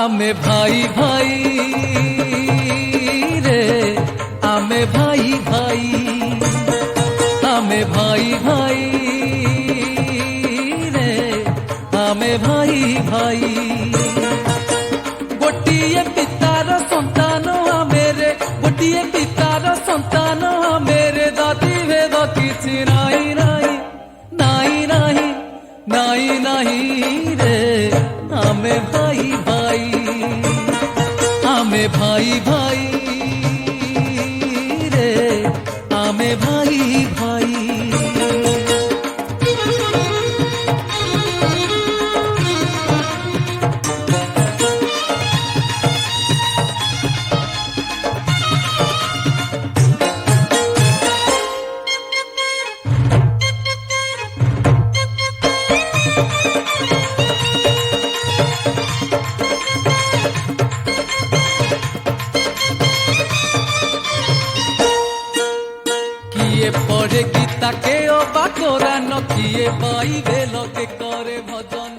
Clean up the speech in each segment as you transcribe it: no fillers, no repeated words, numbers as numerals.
आमे भाई भाई रे, आमे भाई भाई, आमे भाई भाई रे, आमे भाई भाई। गोटिए पितार संतान आमेरे, गोटिए पितार संतान आमेरे, जाति भेद किछि नाही नाही नाही नाही नाही नाही रे, आमे भाई भाई, आमे भाई भाई रे, आमे भाई भाई। किए पढ़े गीता के अबा कोरान, किए बाइबेल के करे भजन।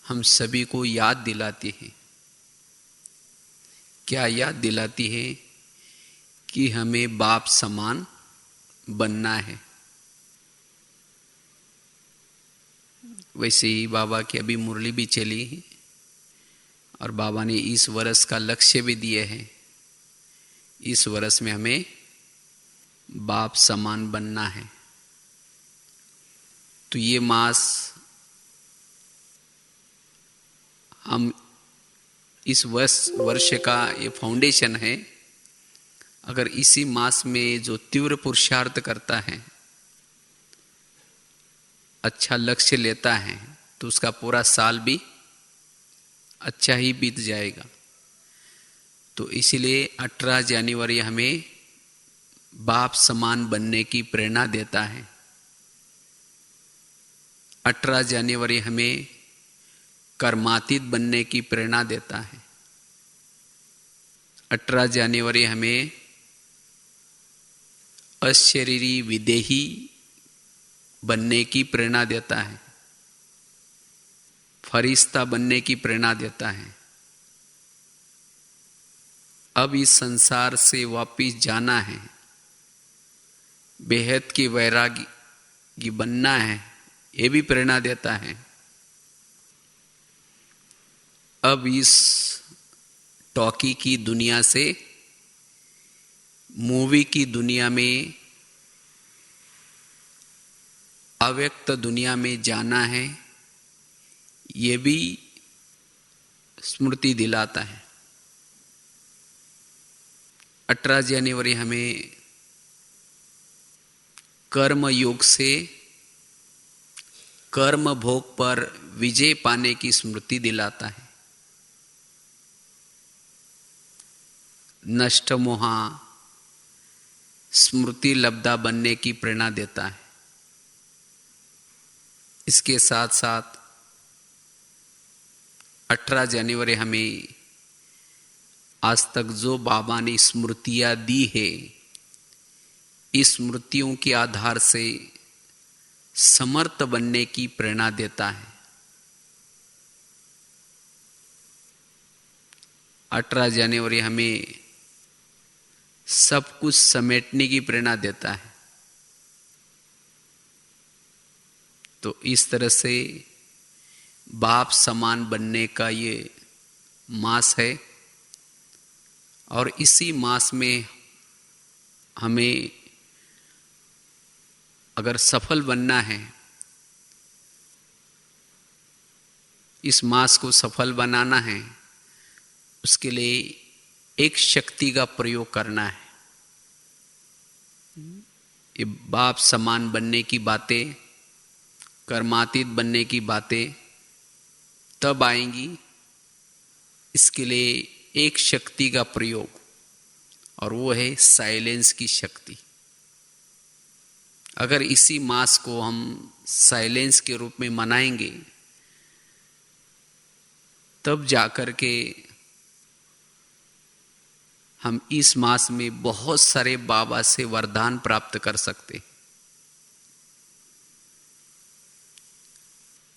हम सभी को याद दिलाती है। क्या याद दिलाती है? कि हमें बाप समान बनना है। वैसे ही बाबा की अभी मुरली भी चली है और बाबा ने इस वर्ष का लक्ष्य भी दिए हैं। इस वर्ष में हमें बाप समान बनना है। तो ये मास हम इस वर्ष का ये फाउंडेशन है। अगर इसी मास में जो तीव्र पुरुषार्थ करता है, अच्छा लक्ष्य लेता है, तो उसका पूरा साल भी अच्छा ही बीत जाएगा। तो इसीलिए 18 जनवरी हमें बाप समान बनने की प्रेरणा देता है। 18 जनवरी हमें कर्मातीत बनने की प्रेरणा देता है। 18 जनवरी हमें अशरीरी विदेही बनने की प्रेरणा देता है, फरिश्ता बनने की प्रेरणा देता है। अब इस संसार से वापिस जाना है, बेहद की वैरागी बनना है, ये भी प्रेरणा देता है। अब इस टॉकी की दुनिया से मूवी की दुनिया में, अव्यक्त दुनिया में जाना है, ये भी स्मृति दिलाता है। 18 जनवरी हमें कर्म योग से कर्म भोग पर विजय पाने की स्मृति दिलाता है। नष्ट मोहा स्मृति लब्धा बनने की प्रेरणा देता है। इसके साथ साथ 18 जनवरी हमें आज तक जो बाबा ने स्मृतियां दी है, इस स्मृतियों के आधार से समर्थ बनने की प्रेरणा देता है। 18 जनवरी हमें सब कुछ समेटने की प्रेरणा देता है। तो इस तरह से बाप समान बनने का ये मास है। और इसी मास में हमें अगर सफल बनना है, इस मास को सफल बनाना है, उसके लिए एक शक्ति का प्रयोग करना है। ये बाप समान बनने की बातें, कर्मातीत बनने की बातें तब आएंगी, इसके लिए एक शक्ति का प्रयोग, और वो है साइलेंस की शक्ति। अगर इसी मास को हम साइलेंस के रूप में मनाएंगे, तब जाकर के हम इस मास में बहुत सारे बाबा से वरदान प्राप्त कर सकते।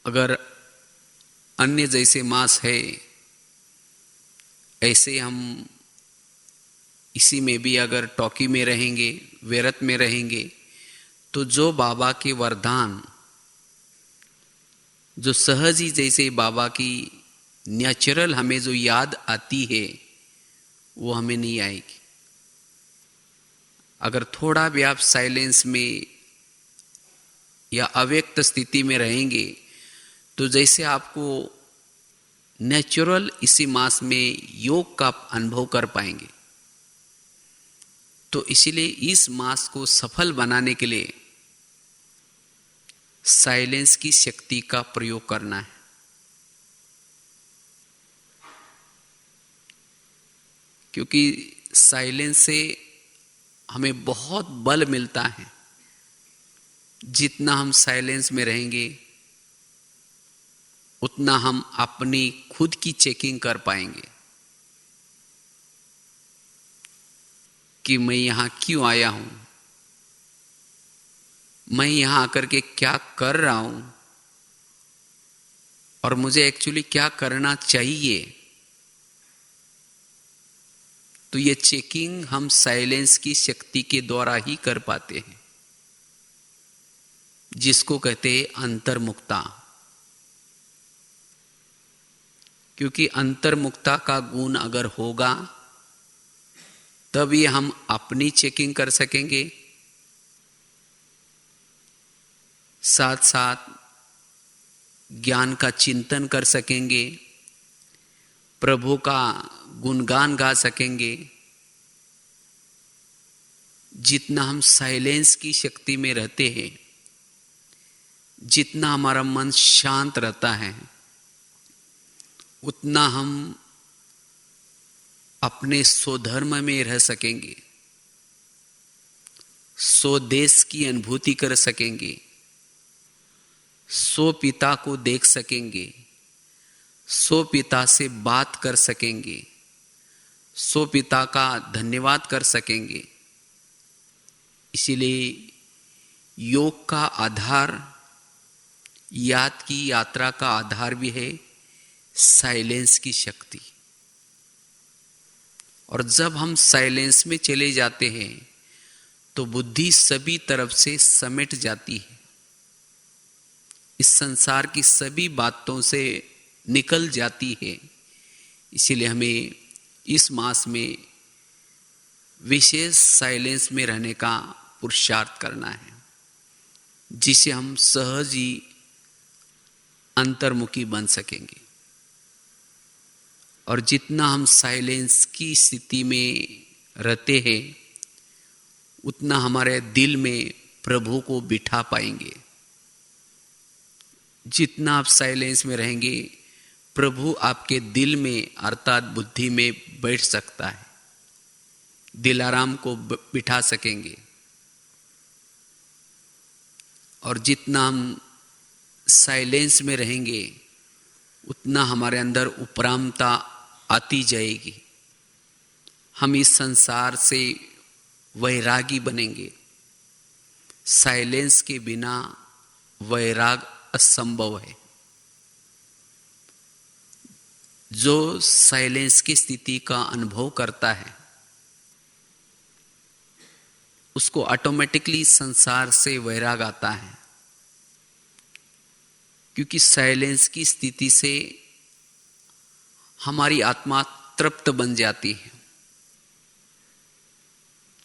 अगर अन्य जैसे मास है, ऐसे हम इसी में भी अगर टॉकी में रहेंगे, वेरत में रहेंगे, तो जो बाबा के वरदान, जो सहज ही जैसे बाबा की नेचुरल हमें जो याद आती है, वो हमें नहीं आएगी। अगर थोड़ा भी आप साइलेंस में या अव्यक्त स्थिति में रहेंगे, तो जैसे आपको नेचुरल इसी मास में योग का अनुभव कर पाएंगे। तो इसीलिए इस मास को सफल बनाने के लिए साइलेंस की शक्ति का प्रयोग करना है। क्योंकि साइलेंस से हमें बहुत बल मिलता है। जितना हम साइलेंस में रहेंगे, उतना हम अपनी खुद की चेकिंग कर पाएंगे कि मैं यहां क्यों आया हूं, मैं यहां आकर के क्या कर रहा हूं, और मुझे एक्चुअली क्या करना चाहिए। तो ये चेकिंग हम साइलेंस की शक्ति के द्वारा ही कर पाते हैं, जिसको कहते हैं अंतर्मुक्ता। क्योंकि अंतर्मुक्ता का गुण अगर होगा तभी हम अपनी चेकिंग कर सकेंगे, साथ साथ ज्ञान का चिंतन कर सकेंगे, प्रभु का गुणगान गा सकेंगे। जितना हम साइलेंस की शक्ति में रहते हैं, जितना हमारा मन शांत रहता है, उतना हम अपने स्वधर्म में रह सकेंगे, स्वदेश की अनुभूति कर सकेंगे, सो पिता को देख सकेंगे, सो पिता से बात कर सकेंगे, सो पिता का धन्यवाद कर सकेंगे। इसीलिए योग का आधार, याद की यात्रा का आधार भी है साइलेंस की शक्ति। और जब हम साइलेंस में चले जाते हैं तो बुद्धि सभी तरफ से समेट जाती है, इस संसार की सभी बातों से निकल जाती है। इसीलिए हमें इस मास में विशेष साइलेंस में रहने का पुरुषार्थ करना है, जिसे हम सहज ही अंतर्मुखी बन सकेंगे। और जितना हम साइलेंस की स्थिति में रहते हैं, उतना हमारे दिल में प्रभु को बिठा पाएंगे। जितना आप साइलेंस में रहेंगे, प्रभु आपके दिल में अर्थात बुद्धि में बैठ सकता है, दिलाराम को बिठा सकेंगे। और जितना हम साइलेंस में रहेंगे, उतना हमारे अंदर उपरामता आती जाएगी। हम इस संसार से वैरागी बनेंगे। साइलेंस के बिना वैराग असंभव है। जो साइलेंस की स्थिति का अनुभव करता है, उसको ऑटोमेटिकली संसार से वैराग आता है। क्योंकि साइलेंस की स्थिति से हमारी आत्मा तृप्त बन जाती है।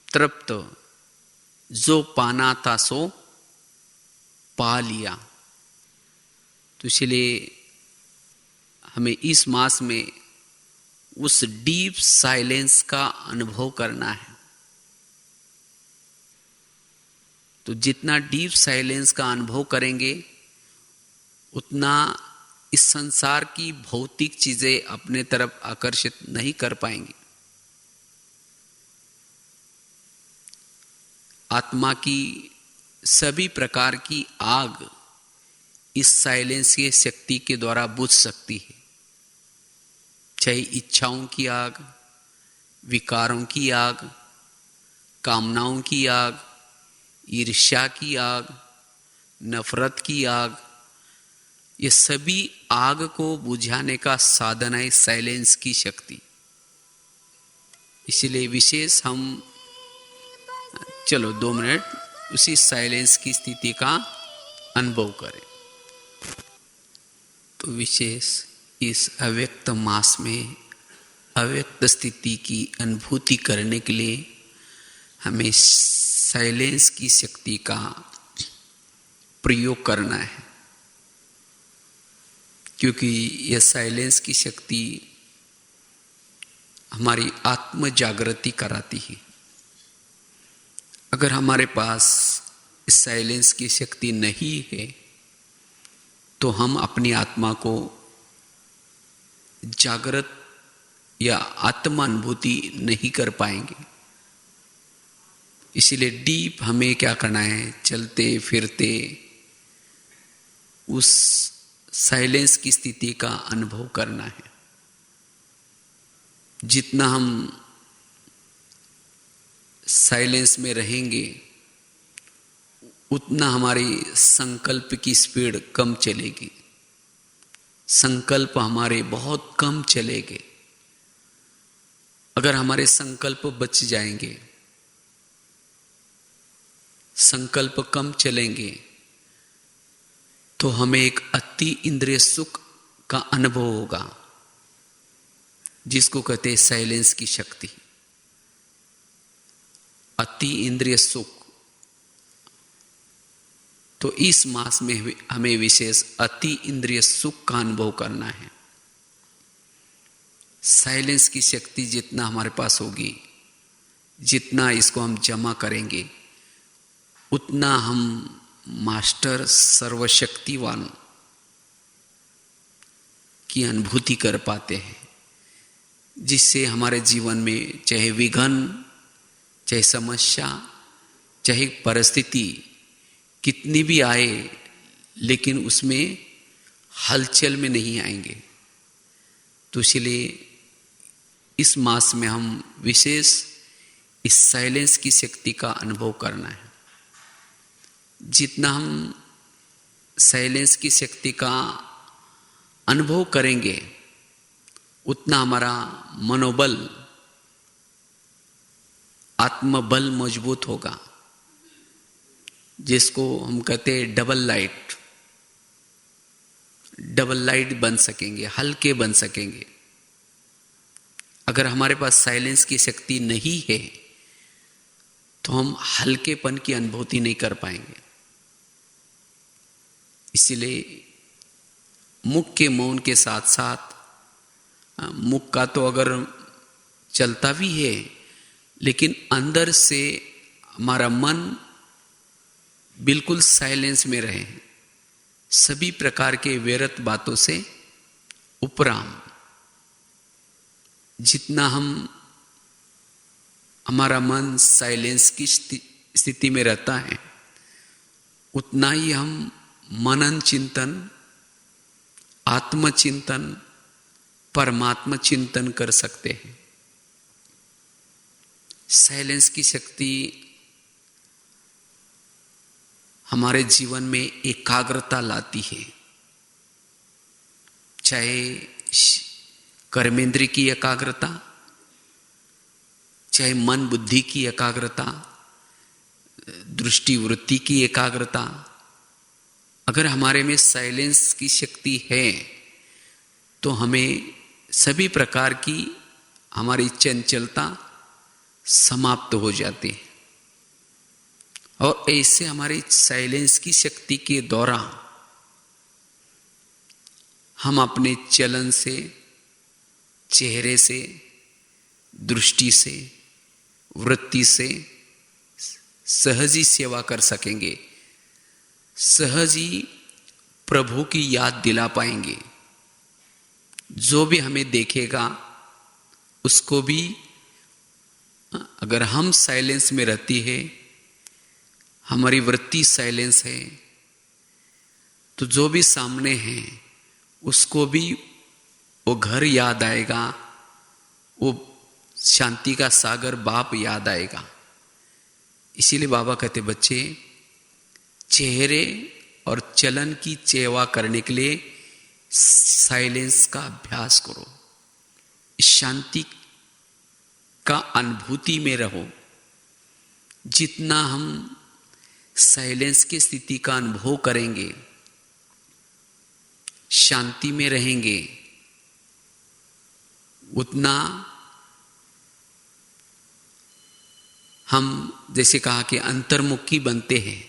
तृप्त, जो पाना था सो पा लिया। तो इसलिए हमें इस मास में उस डीप साइलेंस का अनुभव करना है। तो जितना डीप साइलेंस का अनुभव करेंगे, उतना इस संसार की भौतिक चीजें अपने तरफ आकर्षित नहीं कर पाएंगी। आत्मा की सभी प्रकार की आग इस साइलेंस की शक्ति के द्वारा बुझ सकती है। चाहे इच्छाओं की आग, विकारों की आग, कामनाओं की आग, ईर्ष्या की आग, नफरत की आग, ये सभी आग को बुझाने का साधन है साइलेंस की शक्ति। इसीलिए विशेष हम चलो 2 मिनट उसी साइलेंस की स्थिति का अनुभव करें। तो विशेष इस अव्यक्त मास में अव्यक्त स्थिति की अनुभूति करने के लिए हमें साइलेंस की शक्ति का प्रयोग करना है। क्योंकि यह साइलेंस की शक्ति हमारी आत्म जागृति कराती है। अगर हमारे पास इस साइलेंस की शक्ति नहीं है, तो हम अपनी आत्मा को जागृत या आत्मानुभूति नहीं कर पाएंगे। इसीलिए डीप हमें क्या करना है, चलते फिरते उस साइलेंस की स्थिति का अनुभव करना है। जितना हम साइलेंस में रहेंगे, उतना हमारी संकल्प की स्पीड कम चलेगी। संकल्प हमारे बहुत कम चलेंगे। अगर हमारे संकल्प बच जाएंगे, संकल्प कम चलेंगे, तो हमें एक अति इंद्रिय सुख का अनुभव होगा, जिसको कहते हैं साइलेंस की शक्ति। अति इंद्रिय सुख। तो इस मास में हमें विशेष अति इंद्रिय सुख का अनुभव करना है। साइलेंस की शक्ति जितना हमारे पास होगी, जितना इसको हम जमा करेंगे, उतना हम मास्टर सर्वशक्तिवान की अनुभूति कर पाते हैं, जिससे हमारे जीवन में चाहे विघ्न, चाहे समस्या, चाहे परिस्थिति कितनी भी आए, लेकिन उसमें हलचल में नहीं आएंगे। तो इसलिए इस मास में हम विशेष इस साइलेंस की शक्ति का अनुभव करना है। जितना हम साइलेंस की शक्ति का अनुभव करेंगे, उतना हमारा मनोबल, आत्मबल मजबूत होगा, जिसको हम कहते हैं डबल लाइट बन सकेंगे, हल्के बन सकेंगे। अगर हमारे पास साइलेंस की शक्ति नहीं है, तो हम हल्केपन की अनुभूति नहीं कर पाएंगे। इसीलिए मुख के मौन के साथ साथ, मुख का तो अगर चलता भी है, लेकिन अंदर से हमारा मन बिल्कुल साइलेंस में रहे, सभी प्रकार के व्यर्थ बातों से उपराम। जितना हमारा मन साइलेंस की स्थिति में रहता है, उतना ही हम मनन चिंतन, आत्मचिंतन, परमात्मा चिंतन कर सकते हैं। साइलेंस की शक्ति हमारे जीवन में एकाग्रता लाती है, चाहे कर्मेंद्रिय की एकाग्रता, चाहे मन बुद्धि की एकाग्रता, दृष्टि वृत्ति की एकाग्रता। अगर हमारे में साइलेंस की शक्ति है, तो हमें सभी प्रकार की हमारी चंचलता समाप्त हो जाती है। और ऐसे हमारी साइलेंस की शक्ति के द्वारा हम अपने चलन से, चेहरे से, दृष्टि से, वृत्ति से सहज ही सेवा कर सकेंगे, सहज ही प्रभु की याद दिला पाएंगे। जो भी हमें देखेगा, उसको भी, अगर हम साइलेंस में रहती है, हमारी वृत्ति साइलेंस है, तो जो भी सामने है उसको भी वो घर याद आएगा, वो शांति का सागर बाप याद आएगा। इसीलिए बाबा कहते, बच्चे चेहरे और चलन की सेवा करने के लिए साइलेंस का अभ्यास करो, शांति का अनुभूति में रहो। जितना हम साइलेंस की स्थिति का अनुभव करेंगे, शांति में रहेंगे, उतना हम, जैसे कहा कि अंतर्मुखी बनते हैं।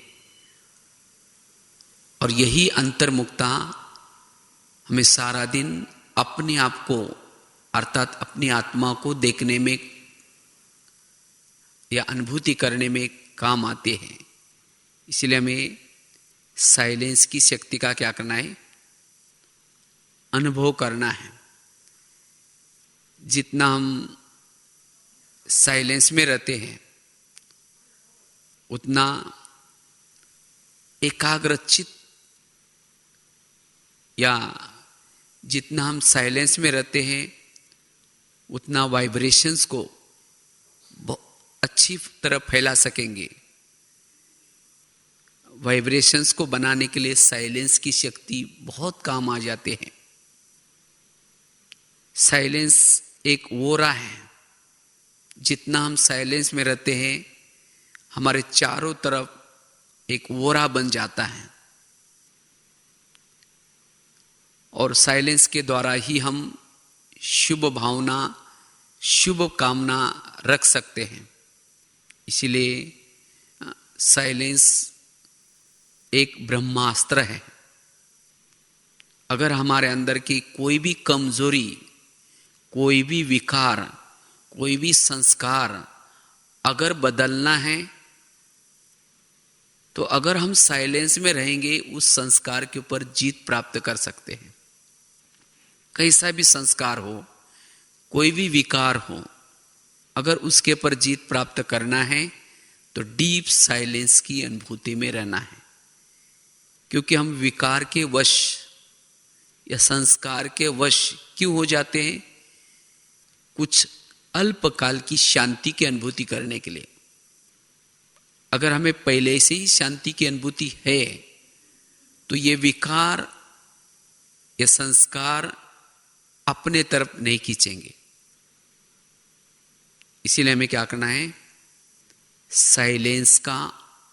और यही अंतर्मुखता हमें सारा दिन अपने आप को, अर्थात अपनी आत्मा को देखने में या अनुभूति करने में काम आते हैं। इसलिए हमें साइलेंस की शक्ति का क्या करना है? अनुभव करना है। जितना हम साइलेंस में रहते हैं, उतना एकाग्रचित, या जितना हम साइलेंस में रहते हैं, उतना वाइब्रेशंस को अच्छी तरह फैला सकेंगे। वाइब्रेशंस को बनाने के लिए साइलेंस की शक्ति बहुत काम आ जाते हैं। साइलेंस एक ओरा है, जितना हम साइलेंस में रहते हैं, हमारे चारों तरफ एक ओरा बन जाता है, और साइलेंस के द्वारा ही हम शुभ भावना, शुभ कामना रख सकते हैं। इसीलिए साइलेंस एक ब्रह्मास्त्र है। अगर हमारे अंदर की कोई भी कमजोरी, कोई भी विकार, कोई भी संस्कार अगर बदलना है, तो अगर हम साइलेंस में रहेंगे, उस संस्कार के ऊपर जीत प्राप्त कर सकते हैं। कैसा भी संस्कार हो, कोई भी विकार हो, अगर उसके ऊपर जीत प्राप्त करना है तो डीप साइलेंस की अनुभूति में रहना है। क्योंकि हम विकार के वश या संस्कार के वश क्यों हो जाते हैं? कुछ अल्पकाल की शांति की अनुभूति करने के लिए। अगर हमें पहले से ही शांति की अनुभूति है तो ये विकार, ये संस्कार अपने तरफ नहीं खींचेंगे। इसीलिए हमें क्या करना है? साइलेंस का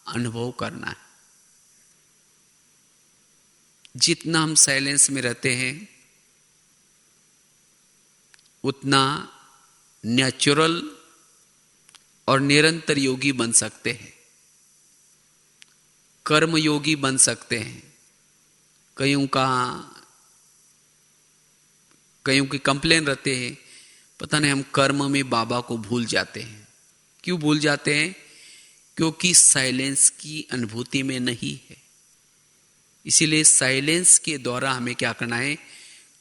अनुभव करना है। जितना हम साइलेंस में रहते हैं, उतना नेचुरल और निरंतर योगी बन सकते हैं, कर्म योगी बन सकते हैं। कईयों की कंप्लेन रहते हैं, पता नहीं हम कर्म में बाबा को भूल जाते हैं। क्यों भूल जाते हैं? क्योंकि साइलेंस की अनुभूति में नहीं है। इसीलिए साइलेंस के द्वारा हमें क्या करना है?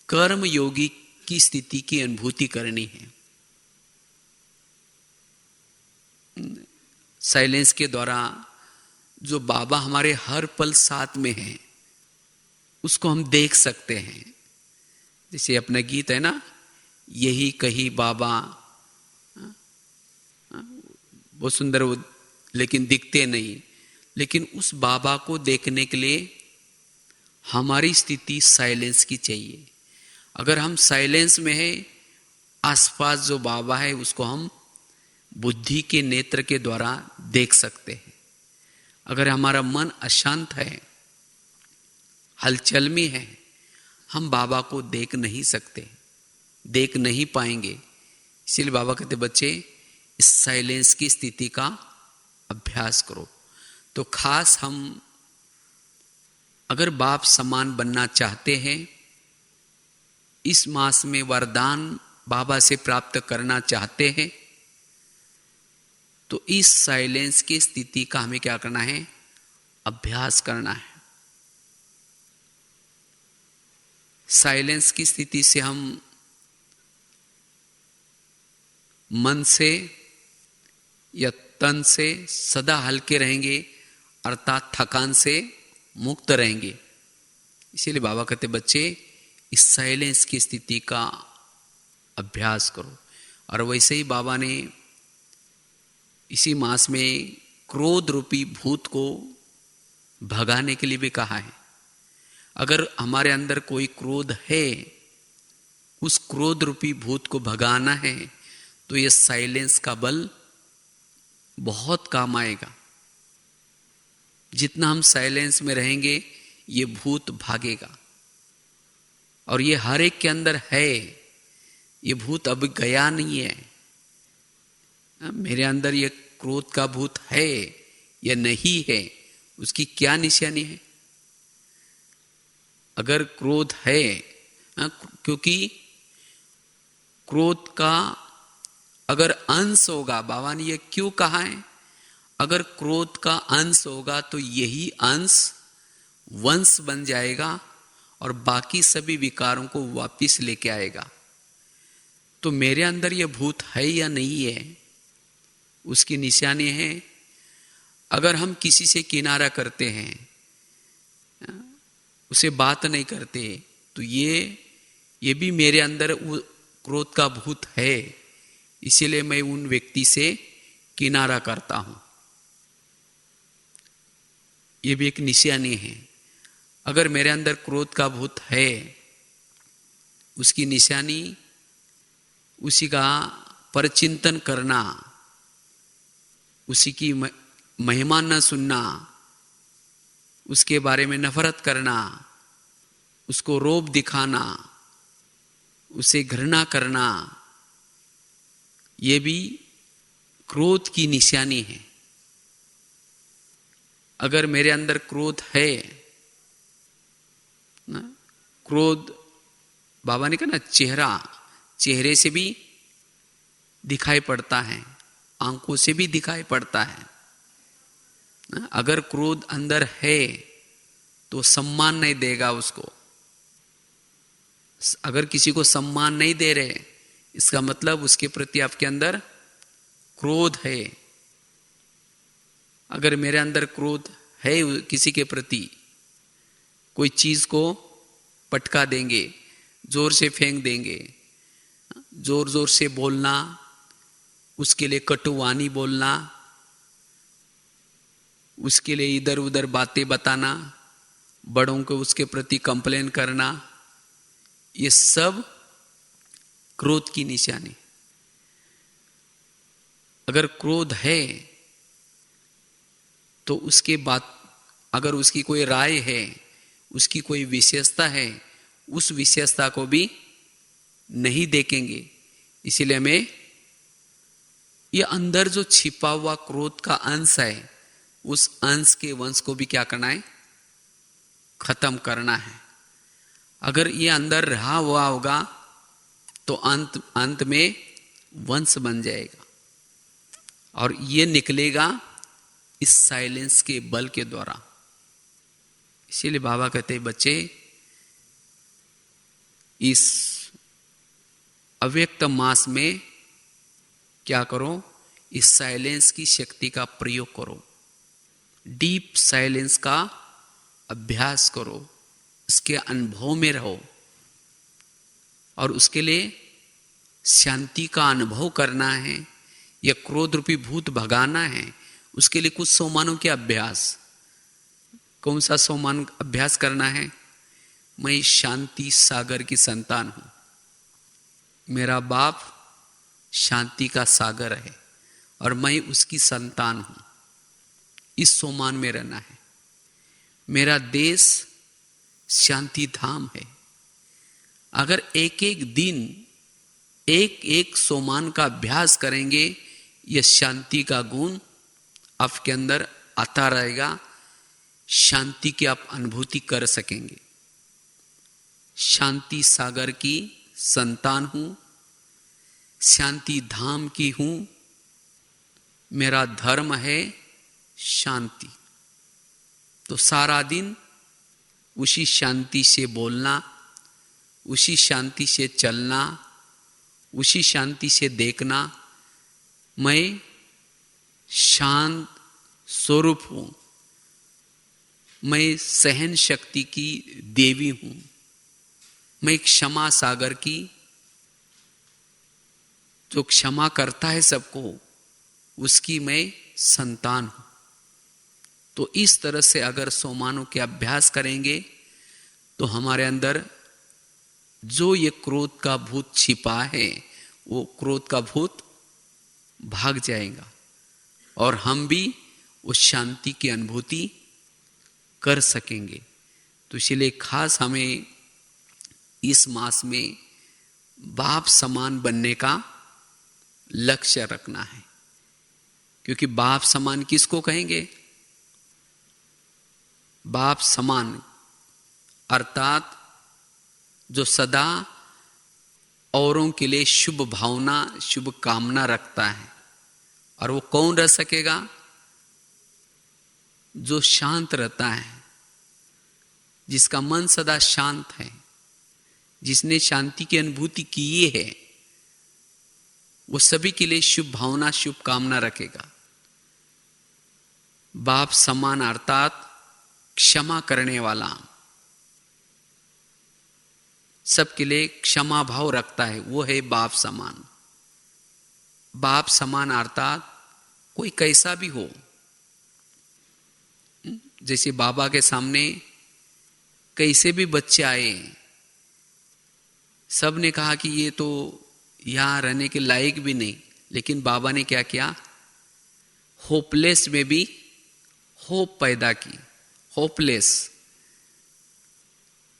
कर्म योगी की स्थिति की अनुभूति करनी है। साइलेंस के द्वारा जो बाबा हमारे हर पल साथ में है, उसको हम देख सकते हैं। जैसे अपना गीत है ना, यही कही बाबा, वो सुंदर, वो लेकिन दिखते नहीं। लेकिन उस बाबा को देखने के लिए हमारी स्थिति साइलेंस की चाहिए। अगर हम साइलेंस में हैं, आसपास जो बाबा है उसको हम बुद्धि के नेत्र के द्वारा देख सकते हैं। अगर हमारा मन अशांत है, हलचल में है, हम बाबा को देख नहीं सकते, देख नहीं पाएंगे। इसलिए बाबा कहते, बच्चे इस साइलेंस की स्थिति का अभ्यास करो। तो खास हम अगर बाप समान बनना चाहते हैं, इस मास में वरदान बाबा से प्राप्त करना चाहते हैं, तो इस साइलेंस की स्थिति का हमें क्या करना है? अभ्यास करना है। साइलेंस की स्थिति से हम मन से या तन से सदा हल्के रहेंगे, अर्थात थकान से मुक्त रहेंगे। इसीलिए बाबा कहते, बच्चे इस साइलेंस की स्थिति का अभ्यास करो। और वैसे ही बाबा ने इसी मास में क्रोध रूपी भूत को भगाने के लिए भी कहा है। अगर हमारे अंदर कोई क्रोध है, उस क्रोध रूपी भूत को भगाना है, तो ये साइलेंस का बल बहुत काम आएगा। जितना हम साइलेंस में रहेंगे, ये भूत भागेगा। और ये हर एक के अंदर है। ये भूत अब गया नहीं है। मेरे अंदर ये क्रोध का भूत है या नहीं है, उसकी क्या निशानी है? अगर क्रोध है, क्योंकि क्रोध का अगर अंश होगा, बाबा ने ये क्यों कहा है? अगर क्रोध का अंश होगा तो यही अंश वंश बन जाएगा और बाकी सभी विकारों को वापिस लेके आएगा। तो मेरे अंदर ये भूत है या नहीं है, उसकी निशानी है। अगर हम किसी से किनारा करते हैं, उसे बात नहीं करते, तो ये भी मेरे अंदर वो क्रोध का भूत है। इसीलिए मैं उन व्यक्ति से किनारा करता हूं। ये भी एक निशानी है। अगर मेरे अंदर क्रोध का भूत है, उसकी निशानी उसी का परचिंतन करना, उसी की महिमा न सुनना, उसके बारे में नफरत करना, उसको रोब दिखाना, उसे घृणा करना, ये भी क्रोध की निशानी है। अगर मेरे अंदर क्रोध है ना, क्रोध बाबा ने कहा ना, चेहरे से भी दिखाई पड़ता है, आंखों से भी दिखाई पड़ता है ना। अगर क्रोध अंदर है तो सम्मान नहीं देगा उसको। अगर किसी को सम्मान नहीं दे रहे, इसका मतलब उसके प्रति आपके अंदर क्रोध है। अगर मेरे अंदर क्रोध है किसी के प्रति, कोई चीज को पटका देंगे, जोर से फेंक देंगे, जोर जोर से बोलना, उसके लिए कटुवाणी बोलना, उसके लिए इधर उधर बातें बताना, बड़ों को उसके प्रति कंप्लेन करना, ये सब क्रोध की निशानी। अगर क्रोध है तो उसके बाद अगर उसकी कोई राय है, उसकी कोई विशेषता है, उस विशेषता को भी नहीं देखेंगे। इसीलिए हमें ये अंदर जो छिपा हुआ क्रोध का अंश है, उस अंश के वंश को भी क्या करना है, खत्म करना है। अगर ये अंदर रहा हुआ होगा तो अंत में वंश बन जाएगा, और ये निकलेगा इस साइलेंस के बल के द्वारा। इसीलिए बाबा कहते हैं, बच्चे इस अव्यक्त मास में क्या करो, इस साइलेंस की शक्ति का प्रयोग करो, डीप साइलेंस का अभ्यास करो, इसके अनुभव में रहो, और उसके लिए शांति का अनुभव करना है, या क्रोध रूपी भूत भगाना है। उसके लिए कुछ सोमानों के अभ्यास। कौन सा सोमान अभ्यास करना है? मैं शांति सागर की संतान हूं, मेरा बाप शांति का सागर है और मैं उसकी संतान हूं। इस सोमान में रहना है। मेरा देश शांति धाम है। अगर एक एक दिन एक एक सोमान का अभ्यास करेंगे, यह शांति का गुण आपके अंदर आता रहेगा, शांति की आप अनुभूति कर सकेंगे। शांति सागर की संतान हूं, शांति धाम की हूं, मेरा धर्म है शांति। तो सारा दिन उसी शांति से बोलना, उसी शांति से चलना, उसी शांति से देखना। मैं शांत स्वरूप हूं, मैं सहन शक्ति की देवी हूं, मैं क्षमा सागर की, जो क्षमा करता है सबको, उसकी मैं संतान हूं। तो इस तरह से अगर सोमानों के अभ्यास करेंगे तो हमारे अंदर जो ये क्रोध का भूत छिपा है, वो क्रोध का भूत भाग जाएगा, और हम भी उस शांति की अनुभूति कर सकेंगे। तो इसलिए खास हमें इस मास में बाप समान बनने का लक्ष्य रखना है। क्योंकि बाप समान किसको कहेंगे? बाप समान अर्थात जो सदा औरों के लिए शुभ भावना, शुभ कामना रखता है। और वो कौन रह सकेगा? जो शांत रहता है, जिसका मन सदा शांत है, जिसने शांति की अनुभूति की है, वो सभी के लिए शुभ भावना, शुभ कामना रखेगा। बाप समान अर्थात क्षमा करने वाला, सबके लिए क्षमा भाव रखता है, वो है बाप समान। बाप समान अर्थात कोई कैसा भी हो, जैसे बाबा के सामने कैसे भी बच्चे आए, सब ने कहा कि ये तो यहाँ रहने के लायक भी नहीं, लेकिन बाबा ने क्या किया, होपलेस में भी होप पैदा की। होपलेस,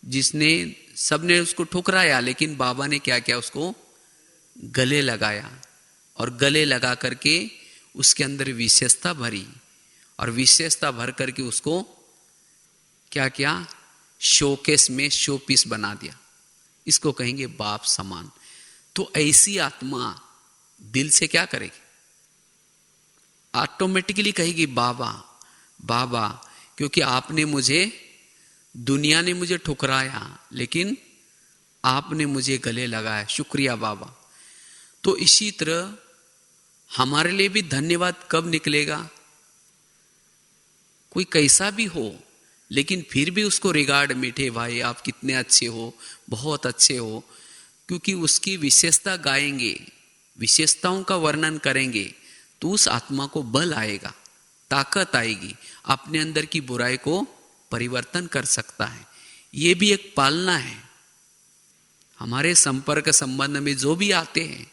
जिसने सबने उसको ठुकराया, लेकिन बाबा ने क्या किया, उसको गले लगाया, और गले लगा करके उसके अंदर विशेषता भरी, और विशेषता भर करके उसको क्या किया, शोकेस में शो पीस बना दिया। इसको कहेंगे बाप समान। तो ऐसी आत्मा दिल से क्या करेगी, ऑटोमेटिकली कहेगी बाबा बाबा, क्योंकि आपने मुझे, दुनिया ने मुझे ठुकराया, लेकिन आपने मुझे गले लगाया, शुक्रिया बाबा। तो इसी तरह हमारे लिए भी धन्यवाद कब निकलेगा, कोई कैसा भी हो, लेकिन फिर भी उसको रिगार्ड, मीठे भाई आप कितने अच्छे हो, बहुत अच्छे हो, क्योंकि उसकी विशेषता गाएंगे, विशेषताओं का वर्णन करेंगे, तो उस आत्मा को बल आएगा, ताकत आएगी, अपने अंदर की बुराई को परिवर्तन कर सकता है। ये भी एक पालना है। हमारे संपर्क संबंध में जो भी आते हैं,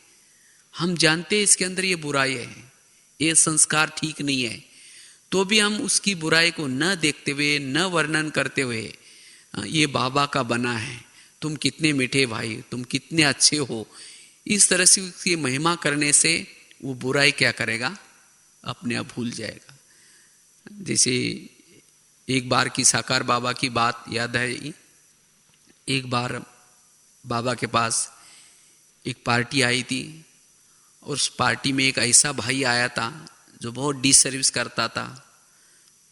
हम जानते हैं इसके अंदर ये बुराई है, ये संस्कार ठीक नहीं है, तो भी हम उसकी बुराई को न देखते हुए, न वर्णन करते हुए, ये बाबा का बना है, तुम कितने मीठे भाई, तुम कितने अच्छे हो, इस तरह से उसकी महिमा करने से वो बुराई क्या करेगा, अपने आप भूल जाएगा। जैसे एक बार की साकार बाबा की बात याद है। एक बार बाबा के पास एक पार्टी आई थी, और उस पार्टी में एक ऐसा भाई आया था जो बहुत डिसर्विस करता था,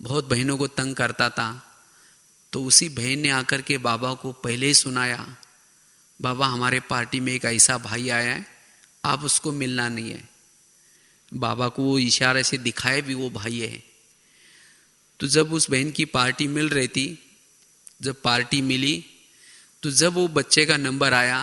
बहुत बहनों को तंग करता था। तो उसी बहन ने आकर के बाबा को पहले ही सुनाया, बाबा हमारे पार्टी में एक ऐसा भाई आया है, आप उसको मिलना नहीं है। बाबा को वो इशारे से दिखाए भी वो भाई है। तो जब उस बहन की पार्टी मिल रही थी, जब पार्टी मिली, तो जब वो बच्चे का नंबर आया,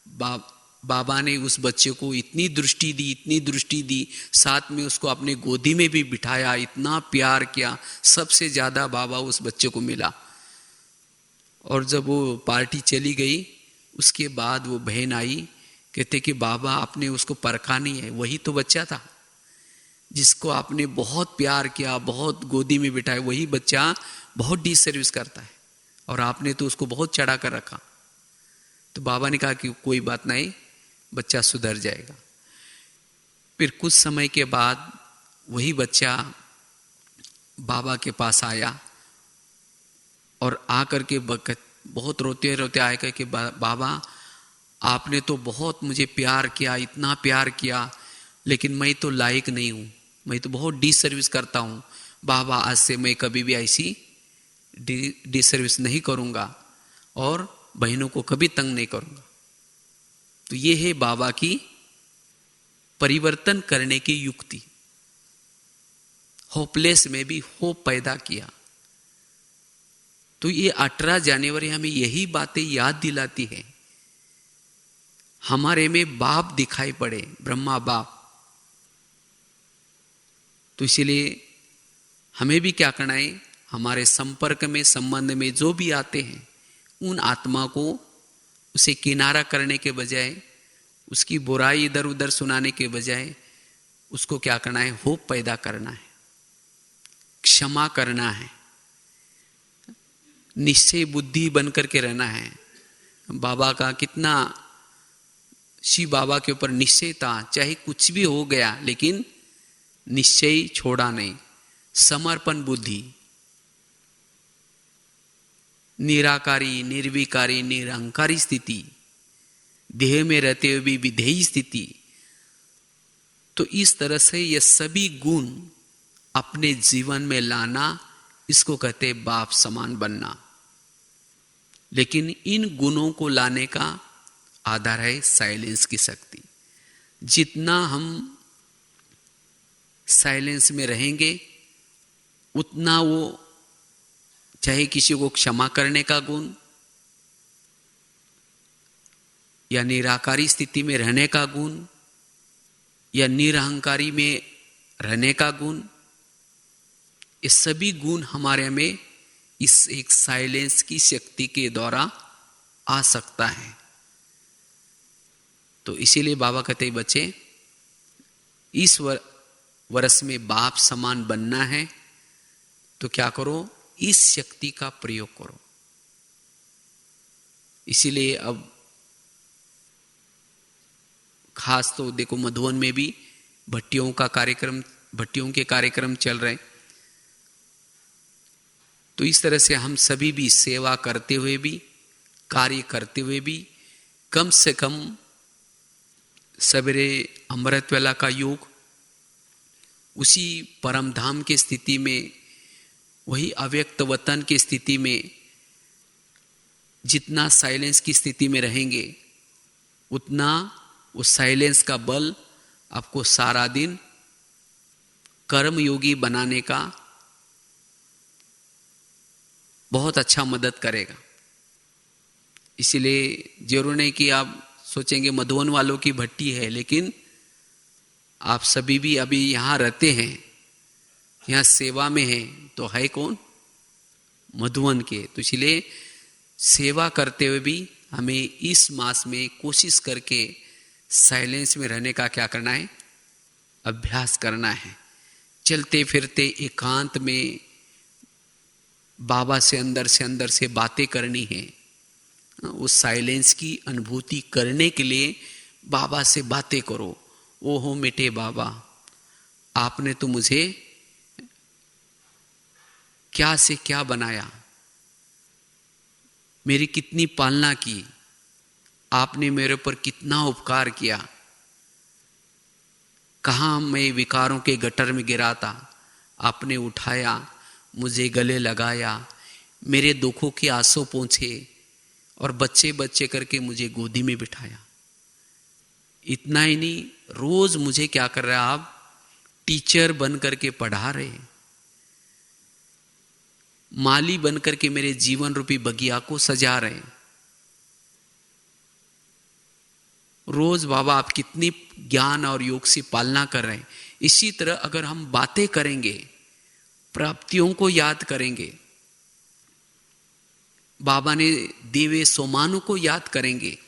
बाबा ने उस बच्चे को इतनी दृष्टि दी, इतनी दृष्टि दी, साथ में उसको अपने गोदी में भी बिठाया, इतना प्यार किया, सबसे ज्यादा बाबा उस बच्चे को मिला। और जब वो पार्टी चली गई, उसके बाद वो बहन आई, कहते कि बाबा आपने उसको परखा नहीं है, वही तो बच्चा था जिसको आपने बहुत प्यार किया, बहुत गोदी में बिठाया, वही बच्चा बहुत डिसर्विस करता है, और आपने तो उसको बहुत चढ़ा कर रखा। तो बाबा ने कहा कि कोई बात नहीं, बच्चा सुधर जाएगा। फिर कुछ समय के बाद वही बच्चा बाबा के पास आया, और आकर के बहुत रोते रोते आएगा कि बाबा आपने तो बहुत मुझे प्यार किया, इतना प्यार किया, लेकिन मैं तो लायक नहीं हूँ, मैं तो बहुत डिसर्विस करता हूँ। बाबा आज से मैं कभी भी ऐसी डिसर्विस नहीं करूँगा, और बहनों को कभी तंग नहीं करूँगा। तो ये है बाबा की परिवर्तन करने की युक्ति। होपलेस में भी होप पैदा किया। तो ये 18 जनवरी हमें यही बातें याद दिलाती है। हमारे में बाप दिखाई पड़े, ब्रह्मा बाप। तो इसीलिए हमें भी क्या करना है, हमारे संपर्क में संबंध में जो भी आते हैं, उन आत्मा को उसे किनारा करने के बजाय, उसकी बुराई इधर उधर सुनाने के बजाय, उसको क्या करना है, होप पैदा करना है, क्षमा करना है, निश्चय बुद्धि बनकर के रहना है। बाबा का कितना, शिव बाबा के ऊपर निश्चय था, चाहे कुछ भी हो गया लेकिन निश्चय छोड़ा नहीं, समर्पण बुद्धि, निराकारी, निर्विकारी, निरंकारी स्थिति, देह में रहते हुए भी विधेयी स्थिति। तो इस तरह से ये सभी गुण अपने जीवन में लाना, इसको कहते हैं बाप समान बनना। लेकिन इन गुणों को लाने का आधार है साइलेंस की शक्ति। जितना हम साइलेंस में रहेंगे, उतना वो, चाहे किसी को क्षमा करने का गुण, या निराकारी स्थिति में रहने का गुण, या निरहंकारी में रहने का गुण, ये सभी गुण हमारे में इस एक साइलेंस की शक्ति के द्वारा आ सकता है। तो इसीलिए बाबा कहते हैं बच्चे, इस वर्ष में बाप समान बनना है तो क्या करो, इस शक्ति का प्रयोग करो। इसीलिए अब खास तो देखो मधुवन में भी भट्टियों के कार्यक्रम चल रहे। तो इस तरह से हम सभी भी सेवा करते हुए भी, कार्य करते हुए भी, कम से कम सवेरे अमृत वेला का योग, उसी परम धाम की स्थिति में, वही अव्यक्त वतन की स्थिति में जितना साइलेंस की स्थिति में रहेंगे, उतना उस साइलेंस का बल आपको सारा दिन कर्मयोगी बनाने का बहुत अच्छा मदद करेगा। इसलिए जरूर नहीं कि आप सोचेंगे मधुवन वालों की भट्टी है, लेकिन आप सभी भी अभी यहाँ रहते हैं, यहाँ सेवा में हैं, तो है कौन, मधुवन के। तो इसलिए सेवा करते हुए भी हमें इस मास में कोशिश करके साइलेंस में रहने का क्या करना है, अभ्यास करना है। चलते फिरते एकांत में बाबा से अंदर से बातें करनी है। उस साइलेंस की अनुभूति करने के लिए बाबा से बातें करो। ओहो मेटे बाबा, आपने तो मुझे क्या से क्या बनाया, मेरी कितनी पालना की, आपने मेरे पर कितना उपकार किया। कहाँ मैं विकारों के गटर में गिरा था, आपने उठाया, मुझे गले लगाया, मेरे दुखों के आंसू पोंछे और बच्चे बच्चे करके मुझे गोदी में बिठाया। इतना ही नहीं, रोज मुझे क्या कर रहा है, आप टीचर बन करके पढ़ा रहे, माली बन करके मेरे जीवन रूपी बगिया को सजा रहे। रोज बाबा आप कितनी ज्ञान और योग से पालना कर रहे हैं। इसी तरह अगर हम बातें करेंगे, प्राप्तियों को याद करेंगे, बाबा ने देवे सोमानों को याद करेंगे,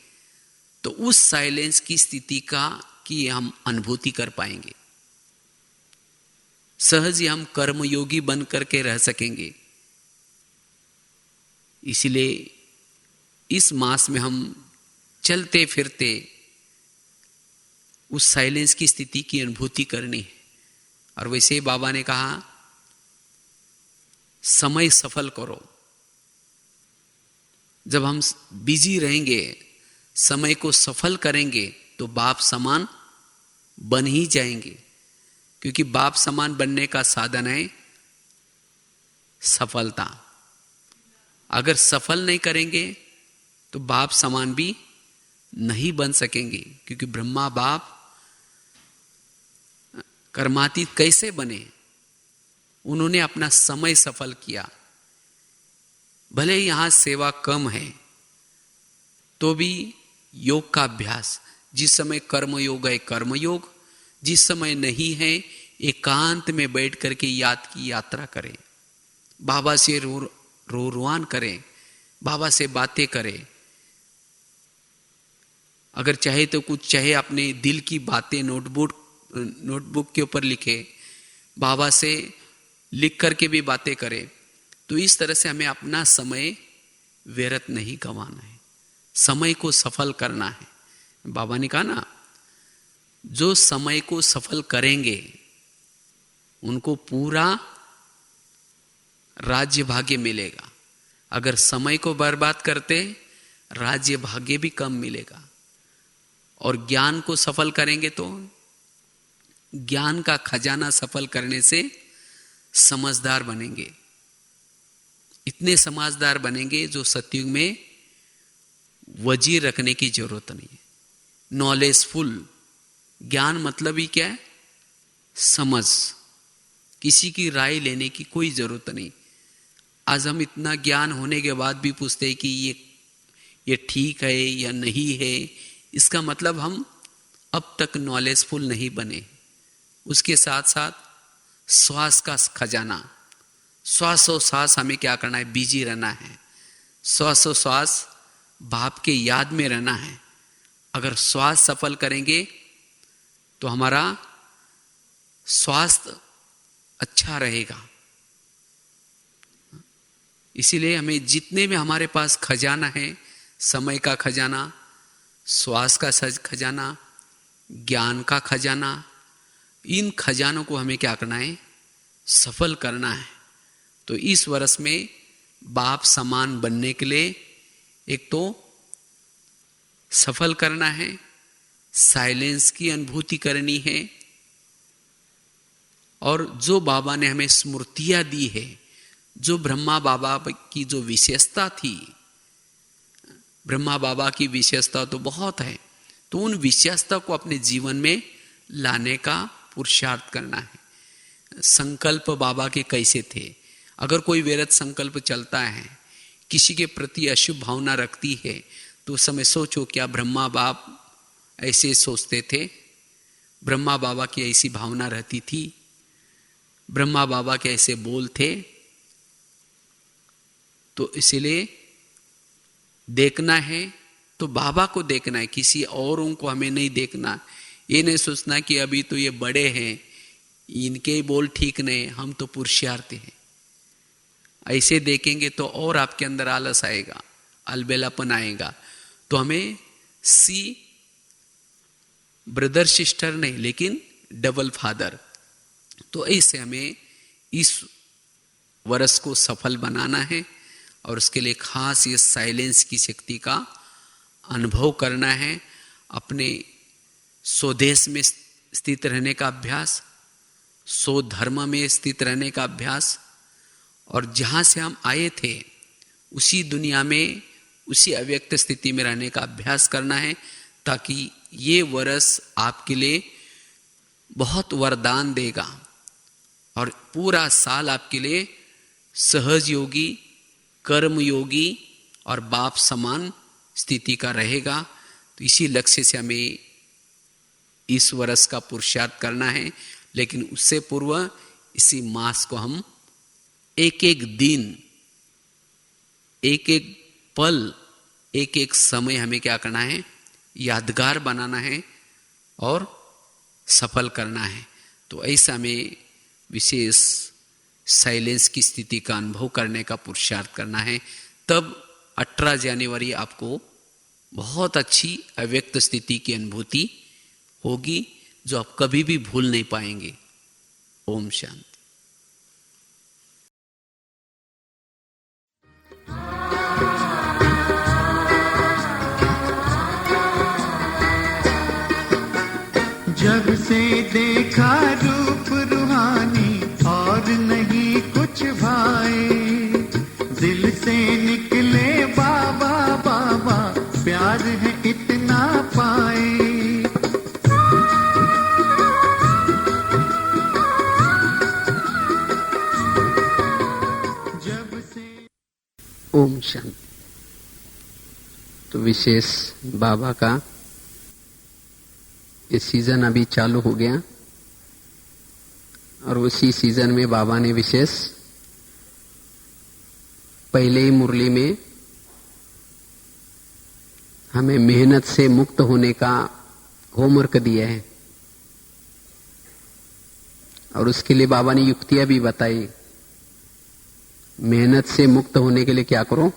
तो उस साइलेंस की स्थिति की हम अनुभूति कर पाएंगे। सहज ही हम कर्मयोगी बन करके रह सकेंगे। इसलिए इस मास में हम चलते फिरते उस साइलेंस की स्थिति की अनुभूति करनी है। और वैसे ही बाबा ने कहा, समय सफल करो। जब हम बिजी रहेंगे, समय को सफल करेंगे, तो बाप समान बन ही जाएंगे। क्योंकि बाप समान बनने का साधन है सफलता। अगर सफल नहीं करेंगे तो बाप समान भी नहीं बन सकेंगे। क्योंकि ब्रह्मा बाप कर्मातीत कैसे बने, उन्होंने अपना समय सफल किया। भले यहां सेवा कम है तो भी योग का अभ्यास, जिस समय कर्म योग है कर्म योग, जिस समय नहीं है एकांत में बैठ करके याद की यात्रा करें, बाबा से रोवान करें, बाबा से बातें करें। अगर चाहे तो कुछ चाहे अपने दिल की बातें नोटबुक के ऊपर लिखे, बाबा से लिख करके भी बातें करें। तो इस तरह से हमें अपना समय व्यर्थ नहीं गंवाना है, समय को सफल करना है। बाबा ने कहा ना, जो समय को सफल करेंगे उनको पूरा राज्य भाग्य मिलेगा। अगर समय को बर्बाद करते, राज्य भाग्य भी कम मिलेगा। और ज्ञान को सफल करेंगे तो ज्ञान का खजाना सफल करने से समझदार बनेंगे। इतने समझदार बनेंगे जो सतयुग में वजीर रखने की जरूरत नहीं है। नॉलेजफुल, ज्ञान मतलब ही क्या है, समझ, किसी की राय लेने की कोई जरूरत नहीं। आज हम इतना ज्ञान होने के बाद भी पूछते हैं कि ये ठीक है या नहीं है। इसका मतलब हम अब तक नॉलेजफुल नहीं बने। उसके साथ साथ श्वास का खजाना, श्वासोश्वास हमें क्या करना है, बिजी रहना है। श्वासोश्वास बाप के याद में रहना है। अगर स्वास्थ्य सफल करेंगे तो हमारा स्वास्थ्य अच्छा रहेगा। इसीलिए हमें जितने भी हमारे पास खजाना है, समय का खजाना, स्वास्थ्य का खजाना, ज्ञान का खजाना, इन खजानों को हमें क्या करना है? सफल करना है। तो इस वर्ष में बाप समान बनने के लिए एक तो सफल करना है, साइलेंस की अनुभूति करनी है, और जो बाबा ने हमें स्मृतियां दी है, जो ब्रह्मा बाबा की जो विशेषता थी, ब्रह्मा बाबा की विशेषता तो बहुत है, तो उन विशेषता को अपने जीवन में लाने का पुरुषार्थ करना है। संकल्प बाबा के कैसे थे? अगर कोई व्यर्थ संकल्प चलता है, किसी के प्रति अशुभ भावना रखती है, तो उस समय सोचो क्या ब्रह्मा बाप ऐसे सोचते थे? ब्रह्मा बाबा की ऐसी भावना रहती थी? ब्रह्मा बाबा के ऐसे बोल थे? तो इसलिए देखना है तो बाबा को देखना है, किसी औरों को हमें नहीं देखना। ये नहीं सोचना कि अभी तो ये बड़े हैं, इनके बोल ठीक नहीं, हम तो पुरुषार्थी हैं। ऐसे देखेंगे तो और आपके अंदर आलस आएगा, अलबेलापन आएगा। तो हमें सी ब्रदर सिस्टर नहीं, लेकिन डबल फादर। तो ऐसे हमें इस वर्ष को सफल बनाना है, और उसके लिए खास ये साइलेंस की शक्ति का अनुभव करना है। अपने स्वदेश में स्थित रहने का अभ्यास, स्वधर्म में स्थित रहने का अभ्यास, और जहाँ से हम आए थे उसी दुनिया में, उसी अव्यक्त स्थिति में रहने का अभ्यास करना है, ताकि ये वर्ष आपके लिए बहुत वरदान देगा और पूरा साल आपके लिए सहज योगी, कर्म योगी और बाप समान स्थिति का रहेगा। तो इसी लक्ष्य से हमें इस वर्ष का पुरुषार्थ करना है। लेकिन उससे पूर्व इसी मास को हम एक एक दिन, एक एक पल, एक एक समय हमें क्या करना है? यादगार बनाना है और सफल करना है। तो ऐसा में विशेष साइलेंस की स्थिति का अनुभव करने का पुरुषार्थ करना है। तब 18 जनवरी आपको बहुत अच्छी अव्यक्त स्थिति की अनुभूति होगी, जो आप कभी भी भूल नहीं पाएंगे। ओम शांति। जब से देखा रूप रूहानी और नहीं कुछ भाए, दिल से निकले बाबा बाबा, प्यार है इतना पाए। जब से ओम शांति। तो विशेष बाबा का ये सीजन अभी चालू हो गया, और उसी सीजन में बाबा ने विशेष पहले ही मुरली में हमें मेहनत से मुक्त होने का होमवर्क दिया है, और उसके लिए बाबा ने युक्तियां भी बताई। मेहनत से मुक्त होने के लिए क्या करो?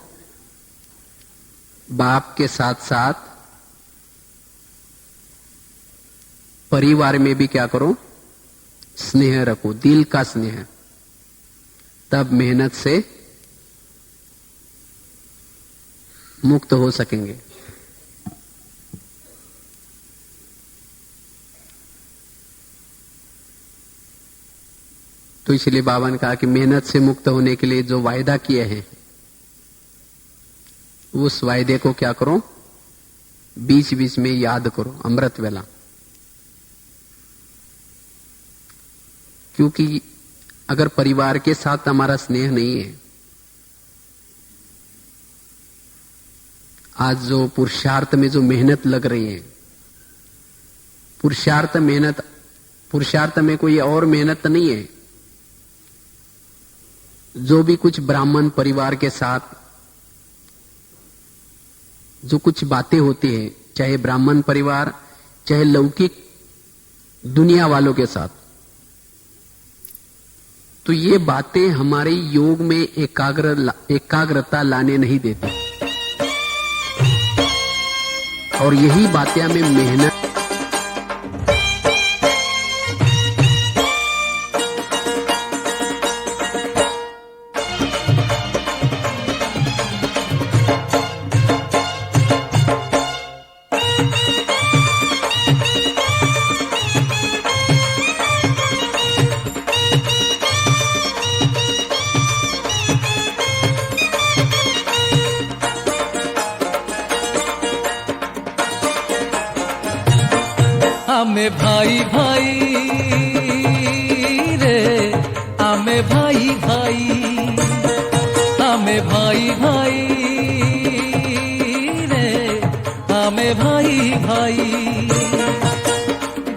बाप के साथ साथ परिवार में भी क्या करो? स्नेह रखो, दिल का स्नेह। तब मेहनत से मुक्त हो सकेंगे। तो इसलिए बाबा ने कहा कि मेहनत से मुक्त होने के लिए जो वायदा किए हैं, उस वायदे को क्या करो? बीच बीच में याद करो, अमृत वेला। क्योंकि अगर परिवार के साथ हमारा स्नेह नहीं है, आज जो पुरुषार्थ में जो मेहनत लग रही है, पुरुषार्थ में कोई और मेहनत नहीं है। जो भी कुछ ब्राह्मण परिवार के साथ जो कुछ बातें होती है, चाहे ब्राह्मण परिवार, चाहे लौकिक दुनिया वालों के साथ। तो ये बातें हमारे योग में एकाग्रता लाने नहीं देती, और यही बातें हमें मेहनत आमे भाई भाई रे, आमे भाई भाई, आमे भाई भाई रे, आमे भाई भाई।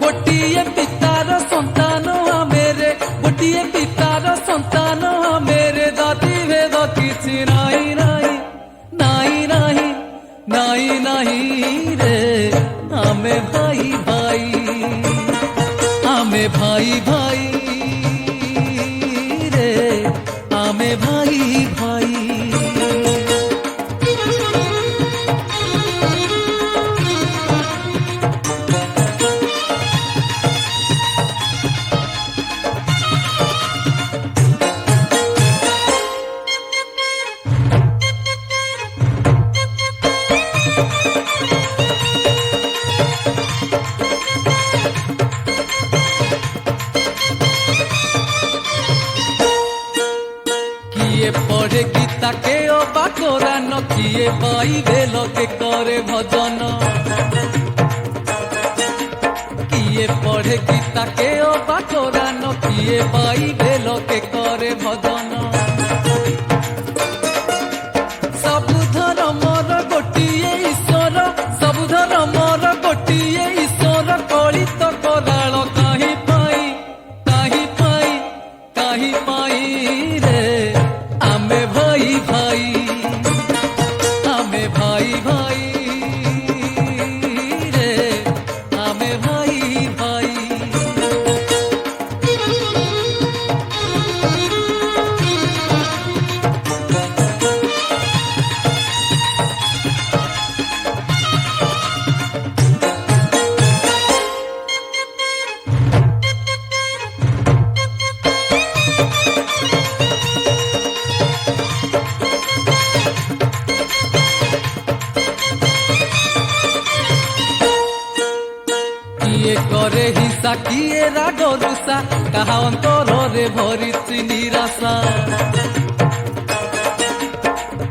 गोटिए पितार संतान आमेरे, गोटिए पितार संतान आमेरे, जाति भेद किछि नाही नाही नाही नाही नाही नाही रे, आमे भाई भाई, आमे भाई भाई रे, आमे भाई भाई। किए पढ़े गीता के ओ बाकोरान, किए पाइबे लोके करे भजन। किए पढ़े गीता के ओ बाकोरान, किए पाइबे लोके करे भजन। सबु धर्मर गोटिए ईश्वर, सबु धर्मर गोटिए ईश्वर, कलित कराल काहि पाई काहि पाई काहि पाई रे, आमे भाई भाई, आमे भाई भाई रे, आमे भाई भाई। किए करे हिंसा, किए राग रुषा, काहा अंतरे भरिछि निराशा।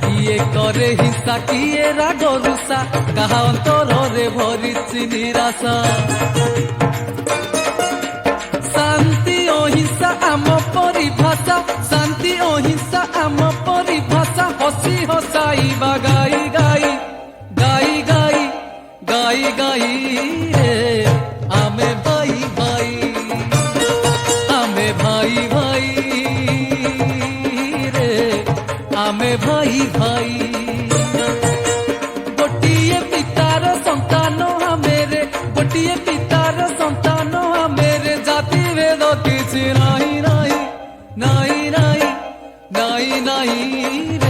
किए करे हिंसा, किए राग रुषा, काहा अंतरे भरिछि निराशा। शांति अहिंसा आम परिभाषा, शांति अहिंसा आम परिभाषा, हसी हसाइबा गाई गाई गाई गाई गाई गाई रे, आमे भाई भाई, आमे भाई भाई रे, आमे भाई भाई। गोटिए पितार संतान आमेरे, गोटिए पितार संतान आमेरे, जाति भेद किछि नाही नाही नाही नाही नाही नाही